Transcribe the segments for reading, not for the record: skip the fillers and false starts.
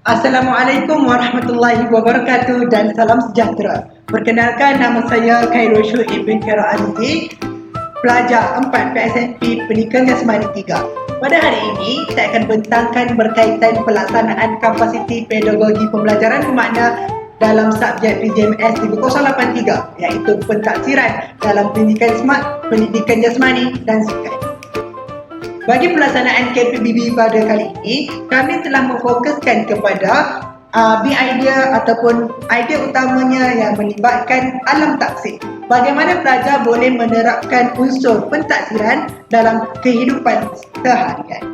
Assalamualaikum warahmatullahi wabarakatuh dan salam sejahtera. Perkenalkan, nama saya Khairul Syuib bin Khairul Azizi, pelajar 4 PSNP Pendidikan Jasmani 3. Pada hari ini, saya akan bentangkan berkaitan pelaksanaan kapasiti pedagogi pembelajaran bermakna dalam subjek PJMS 3083, iaitu pentaksiran dalam pendidikan smart, pendidikan jasmani dan sukan. Bagi pelaksanaan KPBB pada kali ini, kami telah memfokuskan kepada idea ataupun idea utamanya yang melibatkan alam taksir. Bagaimana pelajar boleh menerapkan unsur pentaksiran dalam kehidupan seharian.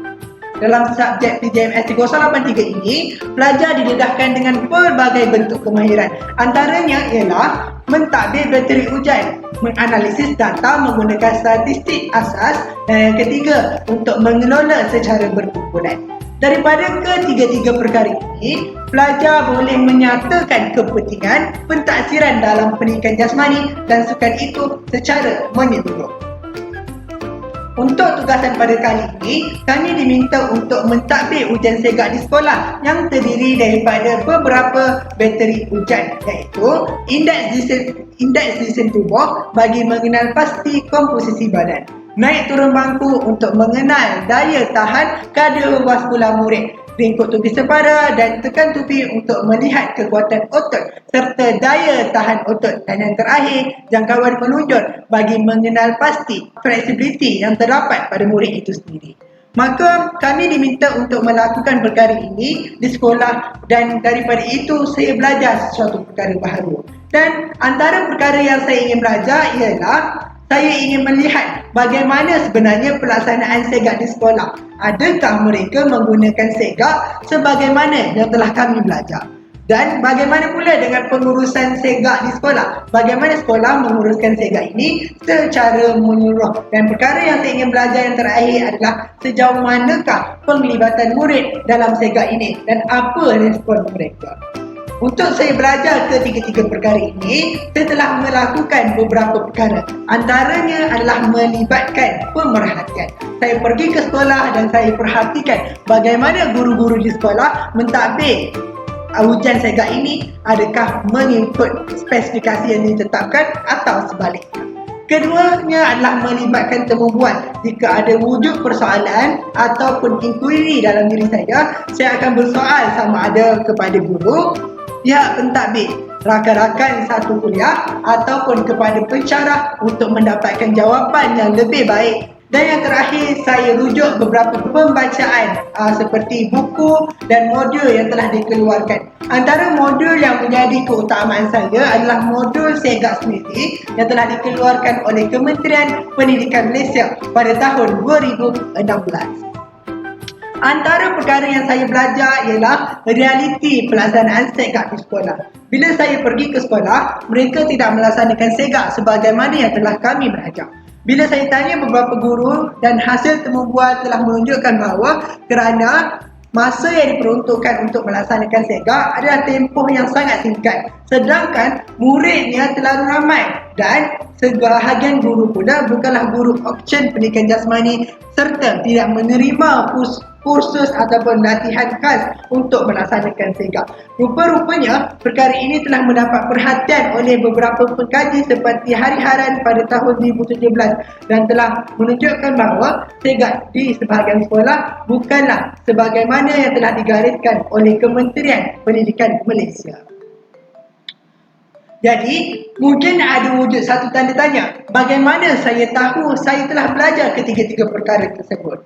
Dalam subjek PJMS 3083 ini, pelajar didedahkan dengan pelbagai bentuk kemahiran. Antaranya ialah mentadbir bateri hujan, menganalisis data menggunakan statistik asas, dan yang ketiga, untuk mengelola secara berkumpulan. Daripada ketiga-tiga perkara ini, pelajar boleh menyatakan kepentingan pentaksiran dalam pendidikan jasmani dan sukan itu secara menyeluruh. Untuk tugasan pada kali ini, kami diminta untuk mentadbir ujian segak di sekolah yang terdiri daripada beberapa bateri ujian, iaitu indeks desain tubuh bagi mengenal pasti komposisi badan, naik turun bangku untuk mengenal daya tahan kardiovaskular murid, ringkuk tubuh separa dan tekan tupi untuk melihat kekuatan otot serta daya tahan otot, dan yang terakhir, jangkauan penunjuk bagi mengenal pasti fleksibiliti yang terdapat pada murid itu sendiri. Maka kami diminta untuk melakukan perkara ini di sekolah, dan daripada itu saya belajar sesuatu perkara baharu. Dan antara perkara yang saya ingin belajar ialah saya ingin melihat bagaimana sebenarnya pelaksanaan segak di sekolah. Adakah mereka menggunakan segak sebagaimana yang telah kami belajar? Dan bagaimana pula dengan pengurusan segak di sekolah? Bagaimana sekolah menguruskan segak ini secara menyeluruh? Dan perkara yang saya ingin belajar yang terakhir adalah sejauh manakah penglibatan murid dalam segak ini dan apa respon mereka? Untuk saya belajar ketiga-tiga perkara ini, saya telah melakukan beberapa perkara. Antaranya adalah melibatkan pemerhatian. Saya pergi ke sekolah dan saya perhatikan bagaimana guru-guru di sekolah mentadbir ujian segak ini, adakah mengikut spesifikasi yang ditetapkan atau sebaliknya. Keduanya adalah melibatkan temubuan. Jika ada wujud persoalan ataupun inquiry dalam diri saya akan bersoal sama ada kepada guru, pihak pentadbir, rakan-rakan satu kuliah ataupun kepada pensyarah untuk mendapatkan jawapan yang lebih baik. Dan yang terakhir, saya rujuk beberapa pembacaan seperti buku dan modul yang telah dikeluarkan. Antara modul yang menjadi keutamaan saya adalah modul segak sendiri yang telah dikeluarkan oleh Kementerian Pendidikan Malaysia pada tahun 2016. Antara perkara yang saya belajar ialah realiti pelaksanaan segak di sekolah. Bila saya pergi ke sekolah, mereka tidak melaksanakan segak sebagaimana yang telah kami belajar. Bila saya tanya beberapa guru dan hasil temubuan telah menunjukkan bahawa kerana masa yang diperuntukkan untuk melaksanakan segak adalah tempoh yang sangat singkat, sedangkan muridnya terlalu ramai, dan sebahagian guru pula bukanlah guru option pendidikan jasmani serta tidak menerima kursus ataupun latihan khas untuk melaksanakan segak. Rupa-rupanya perkara ini telah mendapat perhatian oleh beberapa pengkaji seperti Hari Haran pada tahun 2017 dan telah menunjukkan bahawa segak di sebahagian sekolah bukanlah sebagaimana yang telah digariskan oleh Kementerian Pendidikan Malaysia. Jadi, mungkin ada wujud satu tanda tanya, bagaimana saya tahu saya telah belajar ketiga-tiga perkara tersebut?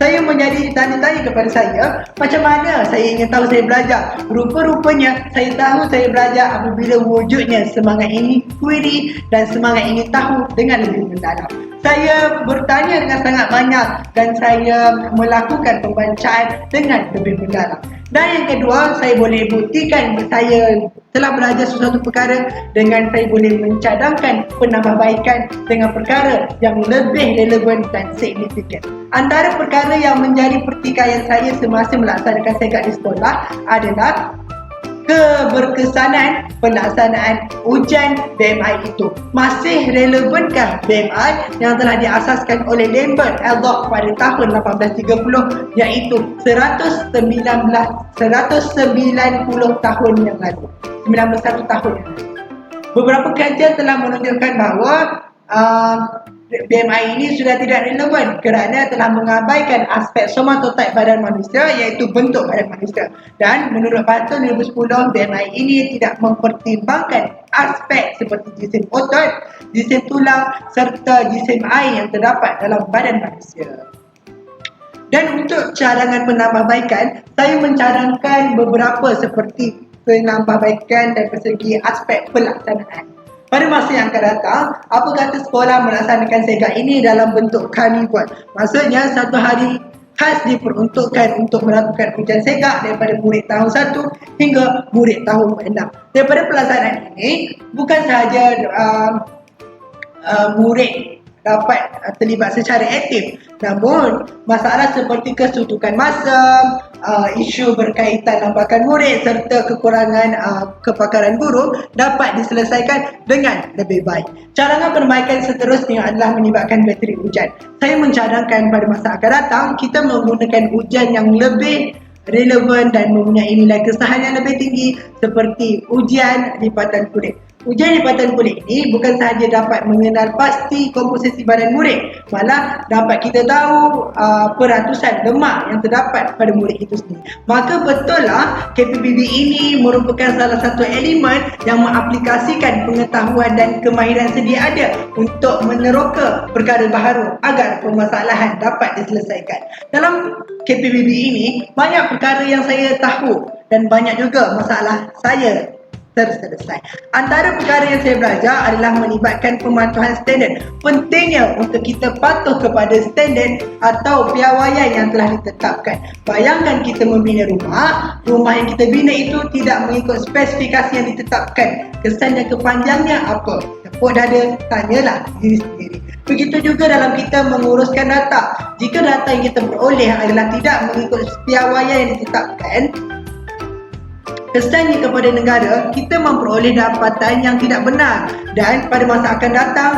Saya menjadi tanya-tanya kepada saya, macam mana saya ingin tahu saya belajar? Rupa-rupanya saya tahu saya belajar apabila wujudnya semangat ingin query dan semangat ingin tahu dengan lebih mendalam. Saya bertanya dengan sangat banyak dan saya melakukan pembacaan dengan lebih mendalam. Dan yang kedua, saya boleh buktikan saya telah belajar sesuatu perkara dengan saya boleh mencadangkan penambahbaikan dengan perkara yang lebih relevan dan signifikan. Antara perkara yang menjadi pertikaian saya semasa melaksanakan segak di sekolah adalah keberkesanan pelaksanaan ujian BMI itu. Masih relevankah BMI yang telah diasaskan oleh Lambert Eldorf pada tahun 1830, iaitu 190 tahun yang lalu, 91 tahun yang lalu. Beberapa kajian telah menunjukkan bahawa BMI ini sudah tidak relevan kerana telah mengabaikan aspek somatotype badan manusia, iaitu bentuk badan manusia. Dan menurut Barton 2010, BMI ini tidak mempertimbangkan aspek seperti jisim otot, jisim tulang serta jisim air yang terdapat dalam badan manusia. Dan untuk cadangan penambahbaikan, saya mencadangkan beberapa seperti penambahbaikan dari segi aspek pelaksanaan. Pada masa yang akan datang, apa kata sekolah melaksanakan segak ini dalam bentuk karnival? Maksudnya satu hari khas diperuntukkan untuk melakukan ujian segak daripada murid tahun 1 hingga murid tahun 6. Daripada pelaksanaan ini, bukan sahaja murid dapat terlibat secara aktif, namun masalah seperti kesuntukan masa, isu berkaitan lambakan murid serta kekurangan kepakaran guru dapat diselesaikan dengan lebih baik. Cadangan perbaikan seterusnya adalah melibatkan bateri ujian. Saya mencadangkan pada masa akan datang kita menggunakan ujian yang lebih relevan dan mempunyai nilai kesahihan yang lebih tinggi seperti ujian lipatan kulit. Ujian lipatan kulit ini bukan sahaja dapat mengenal pasti komposisi badan murid, malah dapat kita tahu peratusan lemak yang terdapat pada murid itu sendiri. Maka betullah KPBB ini merupakan salah satu elemen yang mengaplikasikan pengetahuan dan kemahiran sedia ada untuk meneroka perkara baharu agar permasalahan dapat diselesaikan. Dalam KPBB ini banyak perkara yang saya tahu dan banyak juga masalah saya terselesai. Antara perkara yang saya belajar adalah melibatkan pematuhan standard. Pentingnya untuk kita patuh kepada standard atau piawaian yang telah ditetapkan. Bayangkan kita membina rumah yang kita bina itu tidak mengikut spesifikasi yang ditetapkan. Kesan dan kepanjangnya apa? Tepuk dada, tanyalah diri sendiri. Begitu juga dalam kita menguruskan data. Jika data yang kita peroleh adalah tidak mengikut piawaian yang ditetapkan, kesannya kepada negara, kita memperoleh dapatan yang tidak benar dan pada masa akan datang,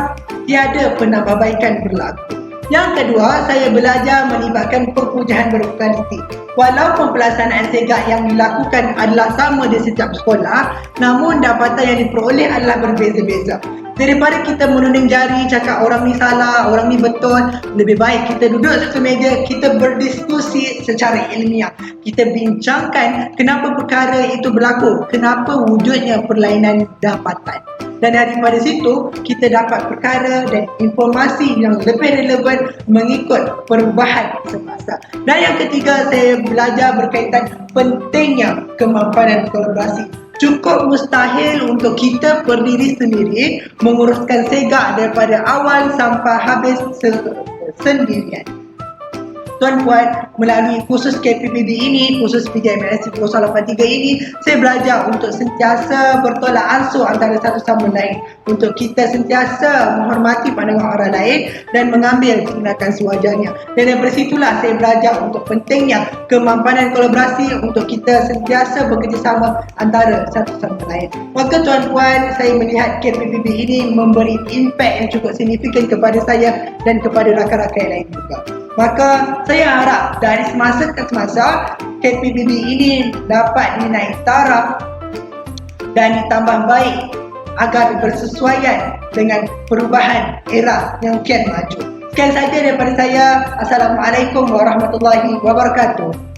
tiada penambahbaikan berlaku. Yang kedua, saya belajar melibatkan perpujahan berkualiti. Walaupun pelaksanaan segak yang dilakukan adalah sama di setiap sekolah, namun dapatan yang diperoleh adalah berbeza-beza. Daripada kita menuding jari, cakap orang ni salah, orang ni betul, lebih baik kita duduk satu meja, kita berdiskusi secara ilmiah. Kita bincangkan kenapa perkara itu berlaku, kenapa wujudnya perlainan dapatan. Dan daripada situ, kita dapat perkara dan informasi yang lebih relevan mengikut perubahan semasa. Dan yang ketiga, saya belajar berkaitan pentingnya kemampanan kolaborasi. Cukup mustahil untuk kita berdiri sendiri menguruskan segak daripada awal sampai habis sendirian. Tuan-puan, melalui kursus KPBB ini, kursus PJMNS 1083 ini, saya belajar untuk sentiasa bertolak ansur antara satu sama lain, untuk kita sentiasa menghormati pandangan orang lain dan mengambil tindakan sewajarnya. Dan dari situlah saya belajar untuk pentingnya kemampanan kolaborasi untuk kita sentiasa bekerjasama antara satu sama lain. Maka tuan-puan, saya melihat KPBB ini memberi impak yang cukup signifikan kepada saya dan kepada rakan-rakan lain juga. Maka saya harap dari semasa ke semasa KPBB ini dapat dinaik taraf dan ditambah baik agar bersesuaian dengan perubahan era yang kian maju. Sekian saja daripada saya. Assalamualaikum warahmatullahi wabarakatuh.